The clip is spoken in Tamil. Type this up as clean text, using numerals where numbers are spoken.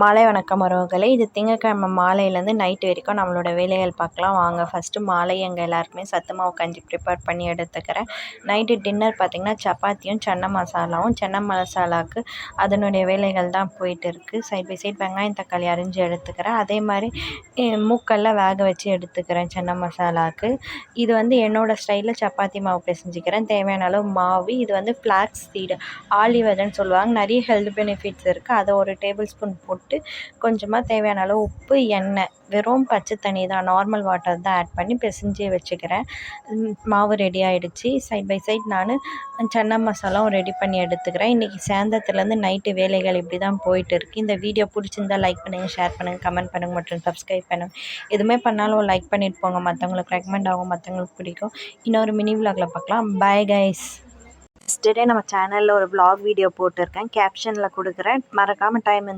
மாலை வணக்கம் உறவுகளே. இது திங்கட்கிழமை மாலையிலேருந்து நைட்டு வரைக்கும் நம்மளோட வேலைகள் பார்க்கலாம் வாங்க. ஃபஸ்ட்டு மாலை எங்கள் எல்லாருக்குமே சத்து மாவு கஞ்சி ப்ரிப்பேர் பண்ணி எடுத்துக்கிறேன். நைட்டு டின்னர் பார்த்திங்கன்னா சப்பாத்தியும் சன்னா மசாலாவும். சன்னா மசாலாவுக்கு அதனுடைய வேலைகள் தான் போயிட்டு இருக்குது. சைட் பை சைட் வெங்காயம் தக்காளி அரிஞ்சு எடுத்துக்கிறேன். அதே மாதிரி மூக்கல்ல வேக வச்சு எடுத்துக்கிறேன் சன்னா மசாலாவுக்கு. இது என்னோடய ஸ்டைலில் சப்பாத்தி மாவு பிசைஞ்சிக்கிறேன். தேவையான அளவு மாவு. இது ஃப்ளாக்ஸ் சீடு ஆலிவ் விதைன்னு சொல்லுவாங்க. நிறைய ஹெல்த் பெனிஃபிட்ஸ் இருக்குது. அதை ஒரு டேபிள் ஸ்பூன் போட்டு கொஞ்சமாக தேவையான அளவு உப்பு, எண்ணெய், வெறும் பச்சை தண்ணி தான், நார்மல் வாட்டர் தான் ஆட் பண்ணி பிசைஞ்சு வச்சுக்கிறேன். மாவு ரெடி ஆகிடுச்சு. சைட் பை சைட் நான் சன்னா மசாலாவும் ரெடி பண்ணி எடுத்துக்கிறேன். இன்றைக்கி சாயந்தரத்துலேருந்து நைட்டு வேலைகள் இப்படி தான் போயிட்டு இருக்குது. இந்த வீடியோ பிடிச்சிருந்தால் லைக் பண்ணுங்கள், ஷேர் பண்ணுங்கள், கமெண்ட் பண்ணுங்கள் மற்றும் சப்ஸ்கிரைப் பண்ணுங்கள். எதுவுமே பண்ணாலும் லைக் பண்ணிட்டு போங்க. மற்றவங்களுக்கு ரெக்கமெண்ட் ஆகும், மற்றவங்களுக்கு பிடிக்கும். இன்னொரு மினி விலாகில் பார்க்கலாம். Bye guys. எஸ்டர்டே நம்ம சேனலில் ஒரு vlog வீடியோ போட்டிருக்கேன். கேப்ஷனில் கொடுக்குறேன். மறக்காமல் டைம் இருந்தால்